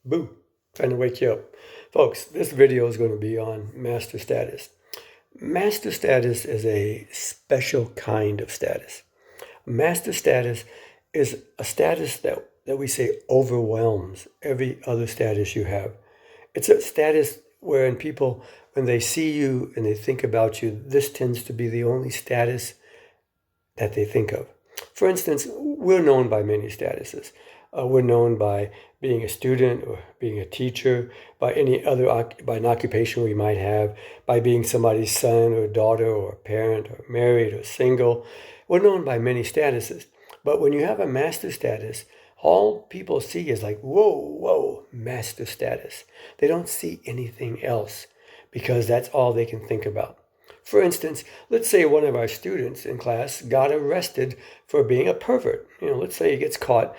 Boo, trying to wake you up. Folks, this video is going to be on master status. Master status is a special kind of status. Master status is a status that we say overwhelms every other status you have. It's a status wherein people, when they see you and they think about you, this tends to be the only status that they think of. For instance, we're known by many statuses. We're known by being a student or being a teacher, by by an occupation we might have, by being somebody's son or daughter or parent or married or single. We're known by many statuses. But when you have a master status, all people see is like, whoa, master status. They don't see anything else because that's all they can think about. For instance, let's say one of our students in class got arrested for being a pervert. Let's say he gets caught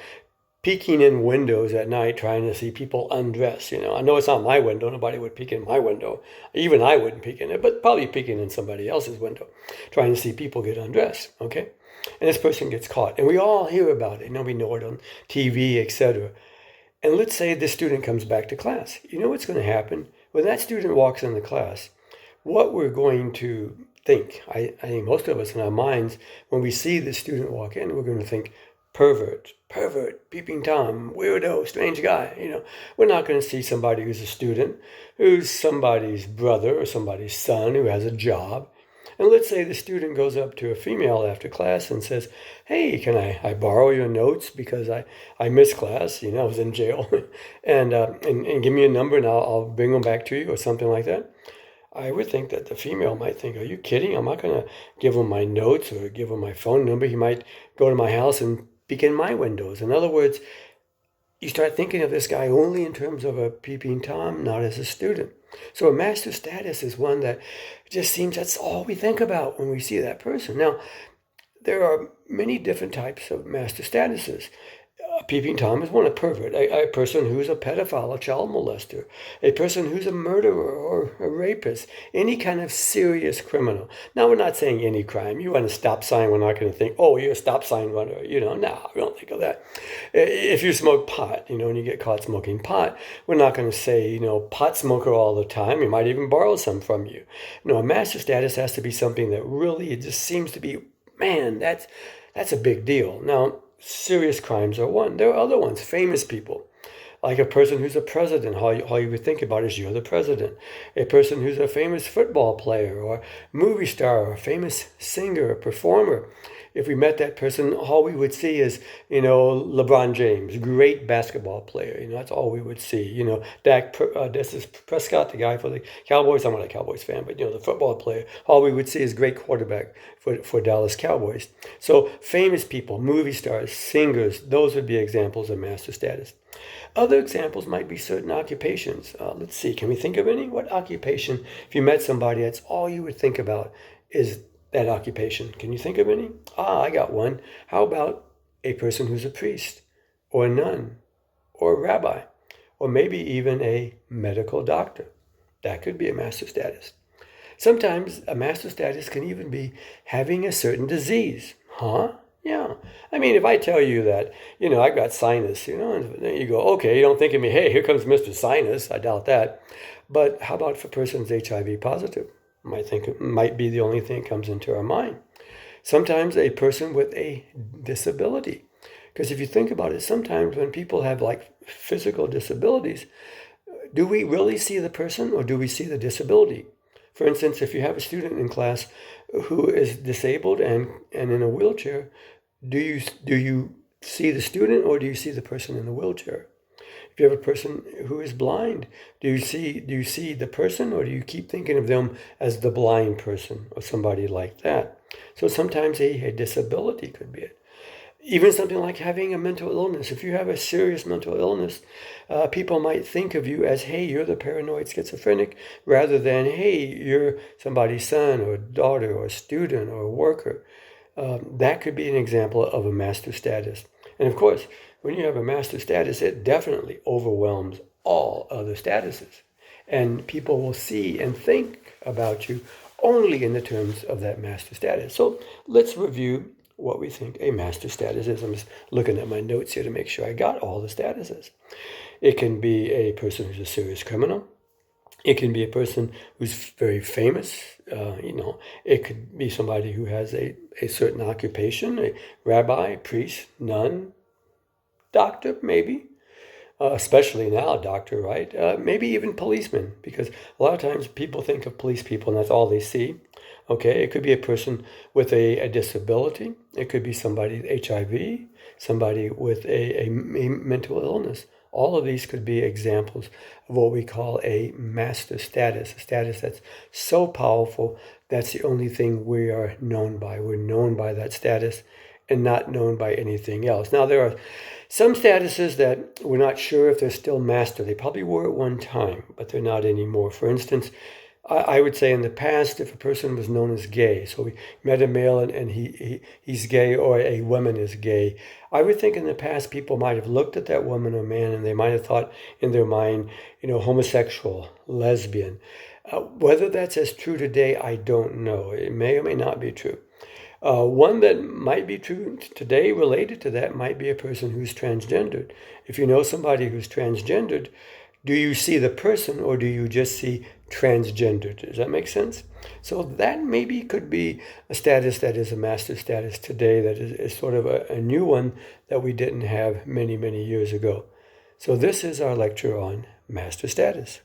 peeking in windows at night trying to see people undress. I know it's not my window. Nobody would peek in my window. Even I wouldn't peek in it, but probably peeking in somebody else's window trying to see people get undressed, okay? And this person gets caught. And we all hear about it. We know it on TV, etc. And let's say this student comes back to class. You know what's going to happen? When that student walks into class, what we're going to think, I think most of us in our minds, when we see the student walk in, we're going to think, pervert, peeping Tom, weirdo, strange guy. We're not going to see somebody who's a student, who's somebody's brother or somebody's son who has a job. And let's say the student goes up to a female after class and says, hey, can I borrow your notes because I missed class, I was in jail, and give me a number and I'll bring them back to you or something like that. I would think that the female might think, are you kidding? I'm not going to give him my notes or give him my phone number. He might go to my house and peek in my windows. In other words, you start thinking of this guy only in terms of a peeping Tom, not as a student. So a master status is one that just seems that's all we think about when we see that person. Now, there are many different types of master statuses. A peeping Tom is one, a pervert, a person who's a pedophile, a child molester, a person who's a murderer or a rapist, any kind of serious criminal. Now, we're not saying any crime. You run a stop sign, we're not going to think, oh, you're a stop sign runner. No, we don't think of that. If you smoke pot, and you get caught smoking pot, we're not going to say, pot smoker all the time. We might even borrow some from you. A master status has to be something that really, it just seems to be, man, that's a big deal. Now, serious crimes are one. There are other ones, famous people, like a person who's a president. All you would think about is you're the president. A person who's a famous football player or movie star or a famous singer or performer. If we met that person, all we would see is, LeBron James, great basketball player. That's all we would see. This is Prescott, the guy for the Cowboys. I'm not a Cowboys fan, but, the football player. All we would see is great quarterback for Dallas Cowboys. So famous people, movie stars, singers, those would be examples of master status. Other examples might be certain occupations. Let's see, can we think of any? What occupation, if you met somebody, that's all you would think about is that occupation. Can you think of any? I got one. How about a person who's a priest or a nun or a rabbi or maybe even a medical doctor? That could be a master status. Sometimes a master status can even be having a certain disease. Yeah. If I tell you that, I've got sinus, and then you go, okay, you don't think of me, hey, here comes Mr. Sinus. I doubt that. But how about if a person's HIV positive? Might think it might be the only thing that comes into our mind. Sometimes a person with a disability. Because if you think about it, sometimes when people have like physical disabilities, do we really see the person or do we see the disability? For instance, if you have a student in class who is disabled and in a wheelchair, do you see the student or do you see the person in the wheelchair? If you have a person who is blind, do you see the person or do you keep thinking of them as the blind person or somebody like that? So sometimes a disability could be it. Even something like having a mental illness. If you have a serious mental illness, people might think of you as, hey, you're the paranoid schizophrenic, rather than, hey, you're somebody's son or daughter or student or worker. That could be an example of a master status. And of course, when you have a master status, it definitely overwhelms all other statuses. And people will see and think about you only in the terms of that master status. So let's review what we think a master status is. I'm just looking at my notes here to make sure I got all the statuses. It can be a person who's a serious criminal. It can be a person who's very famous. It could be somebody who has a certain occupation, a rabbi, priest, nun, doctor, maybe. Especially now, doctor, right? Maybe even policeman, because a lot of times people think of police people and that's all they see. Okay, it could be a person with a disability. It could be somebody with HIV, somebody with a mental illness. All of these could be examples of what we call a master status, a status that's so powerful that's the only thing we are known by. We're known by that status and not known by anything else. Now, there are some statuses that we're not sure if they're still master. They probably were at one time, but they're not anymore. For instance, I would say in the past, if a person was known as gay, so we met a male and he's gay, or a woman is gay, I would think in the past people might have looked at that woman or man and they might have thought in their mind, homosexual, lesbian. Whether that's as true today, I don't know. It may or may not be true. One that might be true today related to that might be a person who's transgendered. If you know somebody who's transgendered, do you see the person or do you just see transgendered? Does that make sense? So that maybe could be a status that is a master status today, that is sort of a new one that we didn't have many, many years ago. So this is our lecture on master status.